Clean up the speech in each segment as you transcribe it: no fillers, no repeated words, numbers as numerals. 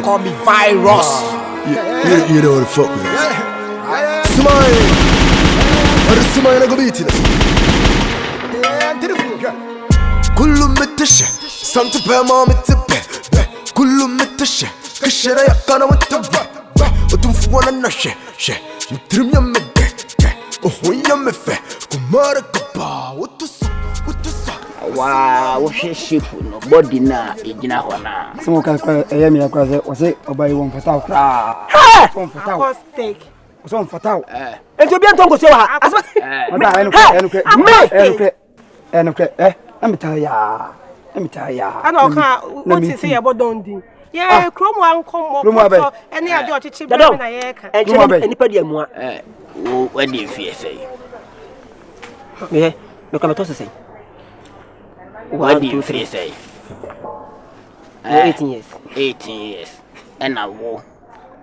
Call me virus. You know what the fuck with that. Smile. What is smile go beat it? Kullu mitash. Some to pay mom to pay. Kullu mitash. Kashara yakana with the what do you want to know? She. Trim your me. Oh, you me fe. Kumara kapa. What to wow, what ship no body na ejina ho na. Some can me akwa say obai won fata kra. Won fata. Steak. Some fata. Enti obi anton ko se wa. Asma. Enukre. Let me tell ya. Ana o kan o ti say yebo don din. Yeah, krom wan kom mo. Eni ade o chichi be na ye ka. Eni pa dia mu a. Wo di fie sei. Me come to say. What do you say? 18 years. 18 years. And I will.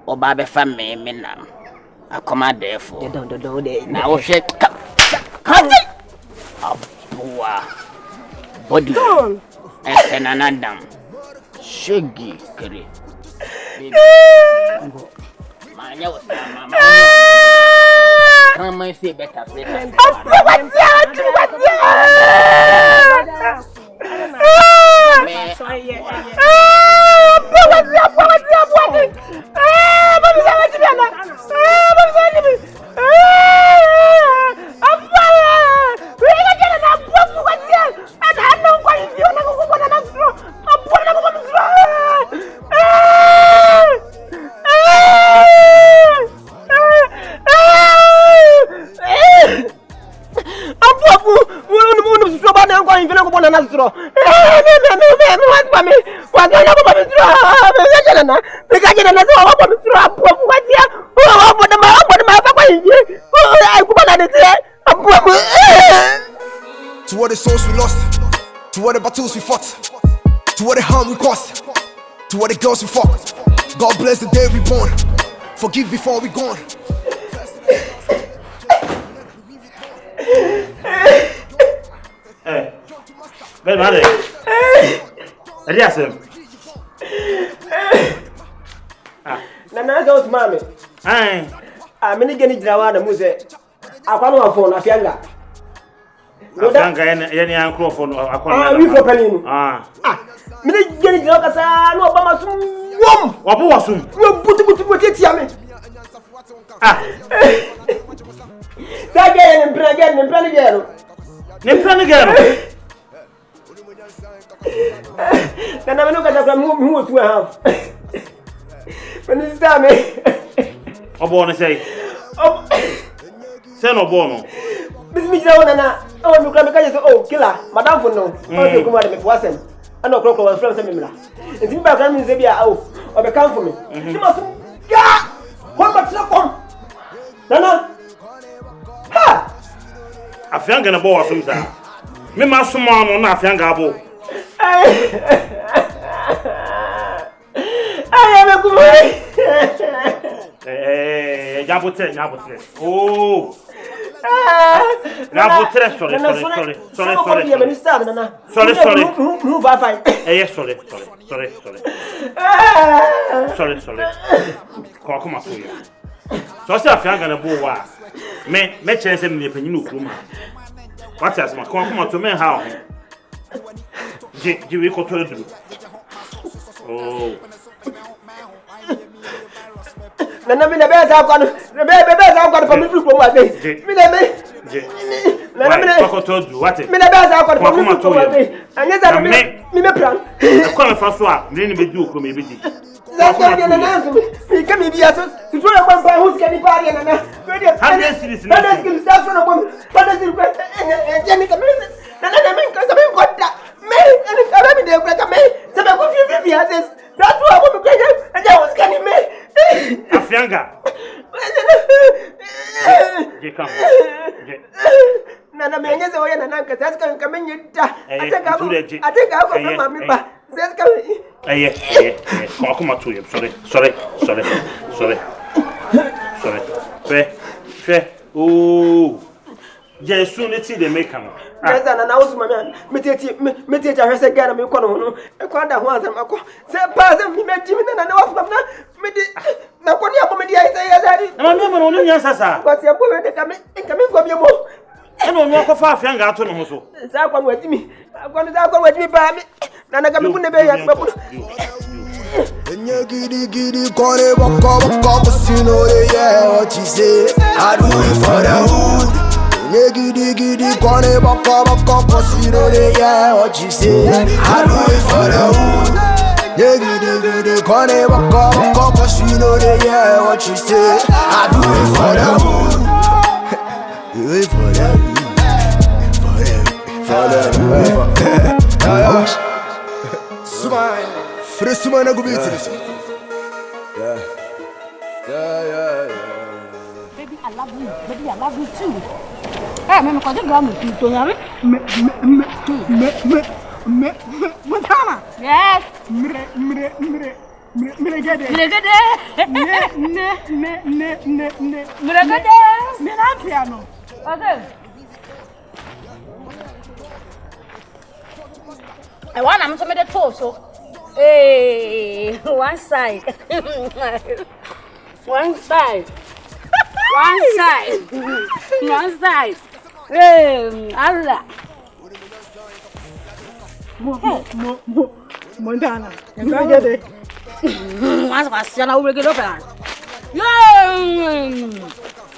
Or Baby family, Minam. I come out there for. You don't know that. Now, shake. Come on. Body. And another. Shaggy. Come and see better. To what the souls we lost, to what the battles we fought, to what the harm we caused, to what the girls we fucked. God bless the day we born. Forgive before we gone. Hey, ben hadi. Hadi asem. Na go to mami. Mini geni jirawa na muze. Akwa no phone afianga. Afianga yani microphone akwa. We for pelinu. Mini geni jirawa kasa no ba masum wom. Wapo wasum. We butu tia me. Again, Nempani gero. Kana menu kata kwa mu tu half. When is that me? Obo ne say. Say no bono. Bismi jira na. Oh mi kra me kaje so killer. Madam for no. O se kuma de me wasem. Ana okro wa from se me mla. Enti mi ba kra mi se bia o be kan for me. Ti ma so ya. Ho ma tla kom. Nana. Ha! Afianga na bo wasum sa. Me ma suma no na afianga abo. Ay me kuma. Nyabotre. Oh. Nyabotre sorry. Sorry. Move fine. Sorry. Come on. So say afianga na bo wa. Me chance me panyin okuma. What else ma come to me how? Je we ko to do. Oh. Na me na be za kwa no. Be za kwa no for me free from say. Me na me. Na me ko to do what? Me na be za kwa no for me free from say. Anya za me plan. E ko na fa so a me ni be di okuma e be di. Na ko na na so me ka me bia so. Tu so ya kwa pa hu ska ni pa ya na. Hundred series. Hundred series start from one. Hundred series. Enya ka me. Na me ka me ko da. Me ani ka me de ko ka me. Se be ko fi ases. That one go me ko enya hu ska ni me. Afianga. Je come. Na me enya se oya na nanka sasa ka me nyita. Ateka ko fa mami ba. Sasa ka come to you. Sorry. Fe. Oh. Jesu ne ti de make am. Yes, and I was my me I said, get me corner. I called that once and I call. Say, pass me, Jimmy, and I was not me. Now, what you have I say, Daddy? Na me no no nya sasa. What's your boy? They come go be more. E no no ko fa afia nga ato no ho so. Say, come with me. I'm going to go with me, baby. Nana come put the baby. Giddy, call it, walk up, you know, yeah, what you say. I do it for the hood. Giddy, call it, walk up, you know, yeah, what you say. I do it for the hood. Giddy, call it, walk up, you know, yeah, what you say. I do it for the hood. Do it for the hood. Smile. Freshman, I go beat this. Yeah. Baby, I love you. Baby, I love you too. Hey, me ko dey am tu to yare. Montana. Yes. Mire gede. Me na piano. Okay. I want am to me the toe so. Hey, one side. One side. Hey, Allah. Montana. You can't get it. What's going on?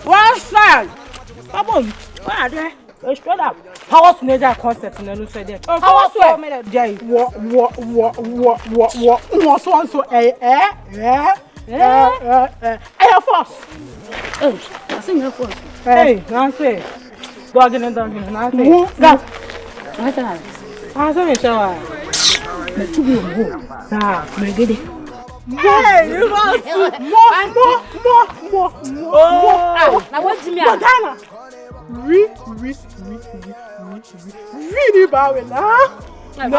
One side. Come on. What are they? Straight up. How was major concept in the new say there? How was it? Jay. What? What's one so Air Force. Hey, I think Air Force. Hey, Nancy. Dogging and dogging, Nancy. Go. What's that? I saw me shower. Let's go. Ah, me get it. Hey, you want more. Now what's me? Montana. Really bad now. No.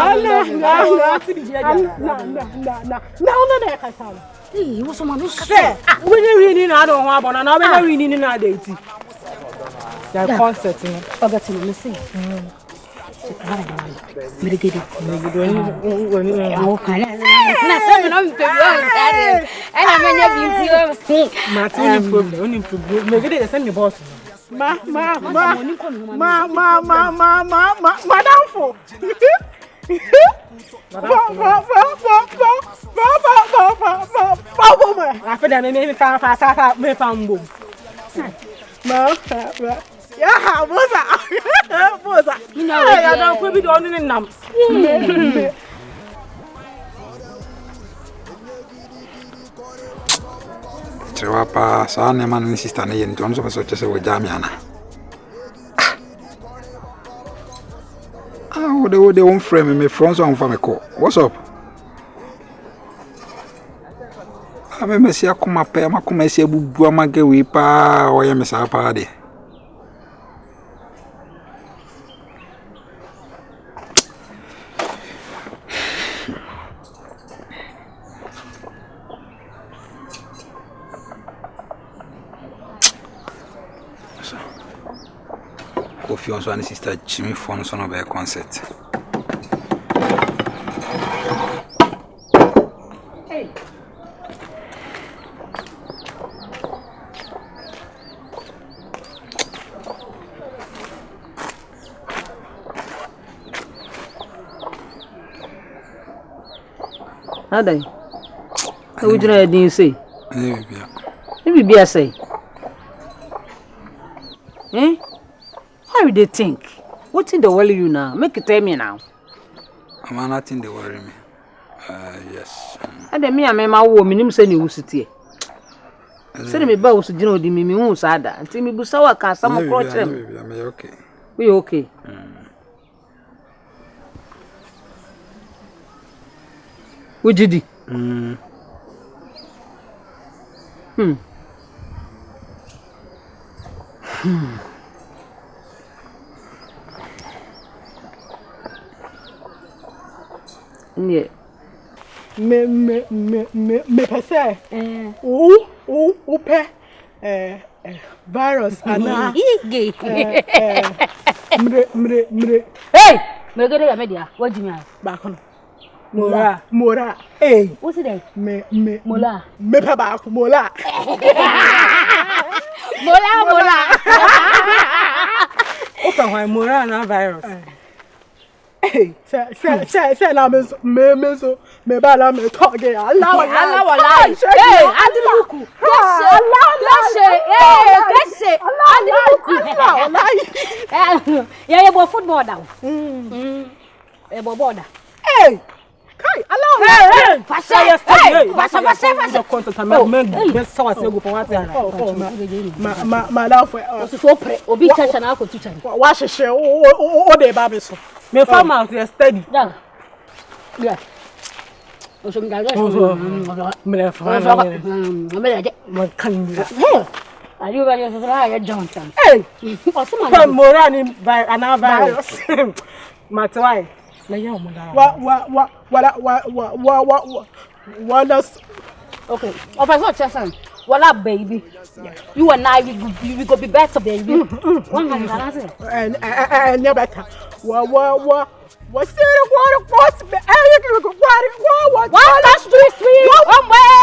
Hey, what's my share? When you reading, I don't want, but now when you reading, I date. That concert, forget to listen. Me get it. Yeah, boza. You know, I don't put it on in them. Trewapa, son, man, and sister, and John, so such as a Jamiana. Oh, they won't frame me from some from a call. What's up? I remember see a kuma pay, my kuma see a buama gewipa, or a missa party. If you want sister Jimmy phone son of a concert. Hey. Adai. What would you say? Maybe be a say. Eh? How do they think? What's in the worry you now? Make it tell me now. I'm not in the worry me. Yes. And then me and my woman, him say you sit here. Say me bow to Gino, the Mimi who sad that. Until me Busawa can some approach him. I'm okay. We okay. What did he? Yeah. Me per se. Pe. virus ana. Gay. Mre. Hey, me go dey media. What do you mean? Back on. Mora. Hey. What's it there? Me. Mola. Me pa back mola. Mola. Okay, why mora na virus? Hey, say na me ba la me talk ge. Allah wallahi. Hey, adiluku. Kese. Adiluku. Wallahi. Yeah, you football down. Ebo border. Hey. Kai, Allah. Hey, Fasha. Ma for so pre obi chacha na ko tucha. Wa hwehwe o de ba be so. Me farm out dey study. Yeah. O so mi da Me fa. Me kan ni. Are you ready to try Johnson? Hey. O so man. Morani virus. Matwai. Okay. Officer Chesson, wala baby. You and I we go be better baby. One man can say. And you better. What's the water? What? That's three. One way.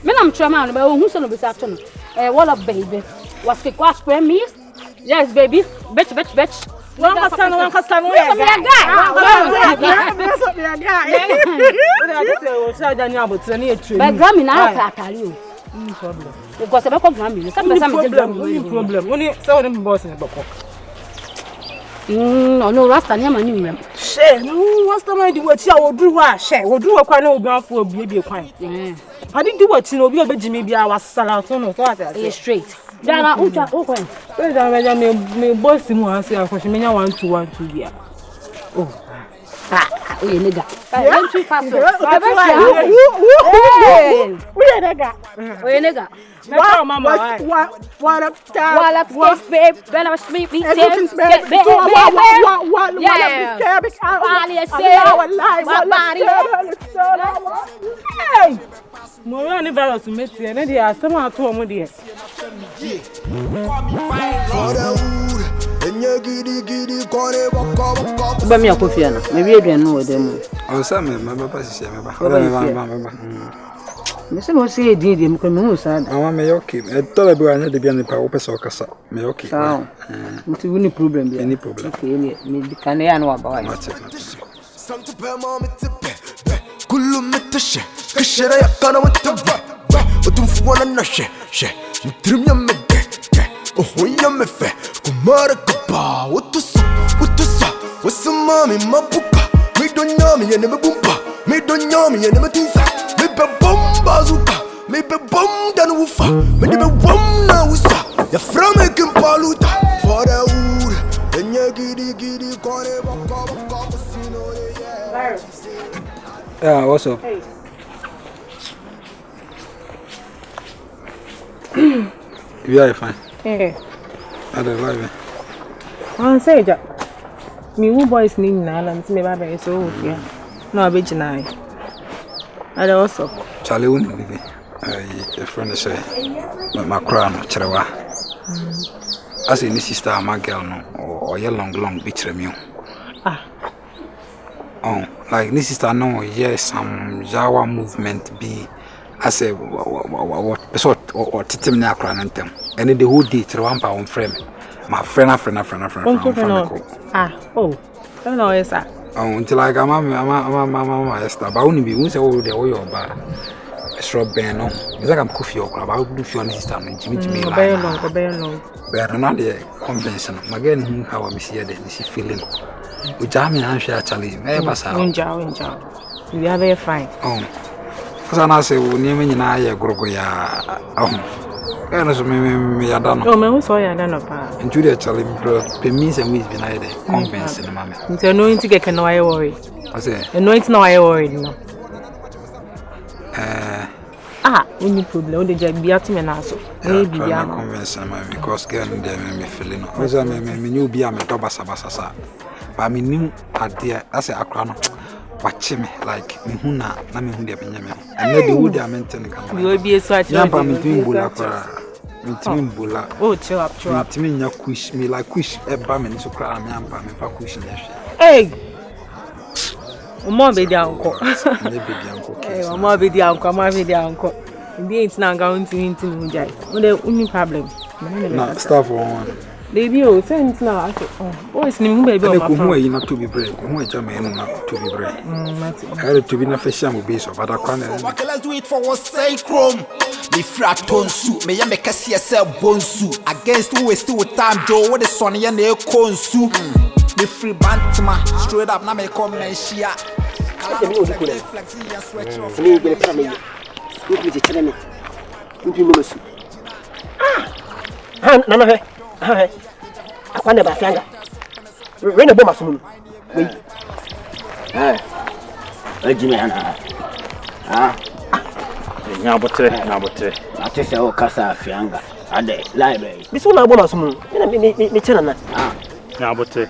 And I'm trauma, but who's on this afternoon? Wala baby. What's the class premise? Yes, baby. Bitch. One person. But Grammy now carry you. Problem. Because I come from me. Some problem. Only so boss in the no, Rasta near my new. Share, no, what's the mind? What you will do? Share, will do a quite no ground for baby. I didn't do what you know. Be a Jimmy be our salad. No, straight. Dana ucha open. Me boss mu anse akwahwe me nya 1-2 here. Oh. We nigga. We nigga. What up, babe? When I was sleeping, Morani virus meet you, and they are some at home with you. But me a coffee, maybe you don't know them. Oh, some my papa is here. Mr. was say, did him come on, son. I want me okay. I told everyone to be on the power of Casa. Me okay. What's the problem? Any problem? Okay, me can I know about كلهم كشرة يقنا وتبع وتنفوا لنا شيء نترم يم وهو يم فه كمارك با وتص والسمامي ما بوكا ميدون يامي أنا مبومبا ميدون يامي أنا متنسى مببوم بازوكا مببوم دانوفا مببوم ناوسا يا فرامي كم بالوتا فراود إني جدي كاري بكا بسينو Yeah, what's up? Hey. You are fine. Hey. I don't like it. I say that. Me who boys need na and me baba so yeah. No abejina. And also. Charlie won't be. A friend say my crown cherewa. As any sister my girl no or your long beach remu. Ah. Oh, like this sister no yes some Jawa movement be as a what sort or titim na crown antem. And the whole day cherewa pa on frame. My friend. Ah, oh. I don't know yes. Oh, until like mama Esther, but only be once over the way of bar. Shrub band, no. It's like I'm coffee or club. I would do for this time and Jimmy very long. But not the convention. Again, how I miss here, this feeling. With Jamie and she actually, never saw. Winja. You are very fine. Oh, because I say, when you mean I grow ya. Oh. I don't know. Oh, man, who's all I don't know. And Julia actually permits and we've been either convinced in the moment. Until no one to get no I worry. I say, and no, it's no I worry, no. Any problem, the job be at me now. So, maybe I'm convinced because getting them me feeling. Because I mean, you be a me double sabasa. But I mean, at the as a crown. watch me like me huna na me hunde me nyame and the wood I maintain come you be so at nyamba me doing bula kwa me doing bula oh chill up me nya kush me like kush e ba me so kra me ampa me fa kush nya hwe hey Mama be dia uncle ne be dia uncle hey mama be dia uncle ndi ain't na ga unti no jai no the problem na staff on baby oh send now I say oh is ni mu baby o ma fa ko yi na to be break ko ja me no na to be break I to be na fashion mo be so but akwana let's do it for one sacrum me fratonsu me ya me kase se bonsu against who is still with time Joe what the son ya na konsu me free bantma straight up na me come na shia me be tell me you be tell me you no su nana he akwane ba fianga we na boma sunu we ajime ana nya botre atese o kasa afianga ade library bisu na boma sunu me chena na nya botre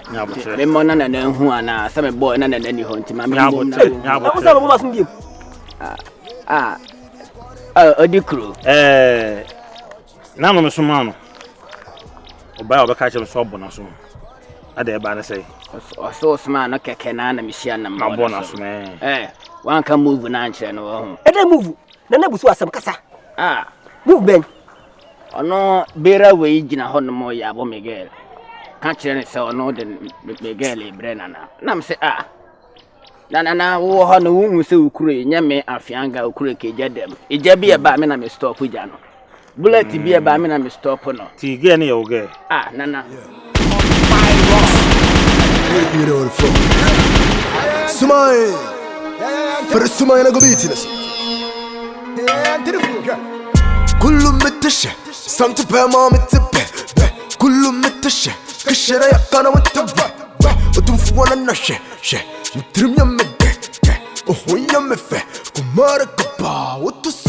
me mona na hu ana sa me boy na ni ho ntima me nya botre o sa boma sunu bi odikru na no me so ma no oba obeka che so bona so ade e ba na say so sma no keke na me hia na ma bona so wan ka move na nche no ho e dey move na busu asam kasa move ben ono bera we gina ho no mo ya bo Miguel ka kire ne se ono de Miguel ibre na me se na wo ho no wu se ukure nya me afianga ukure ke jadem ija bi e ba me na me stop ja no bullet bi e ba me na me stop no ti ge ne yo ge nana you know the flow smile for the smile go beat it كله متشه سمت بما متبه كله متشه كشرا يقنا متبه وتنفو وانا نشه شه نترم يمده وهو يمفه كمارك با وتص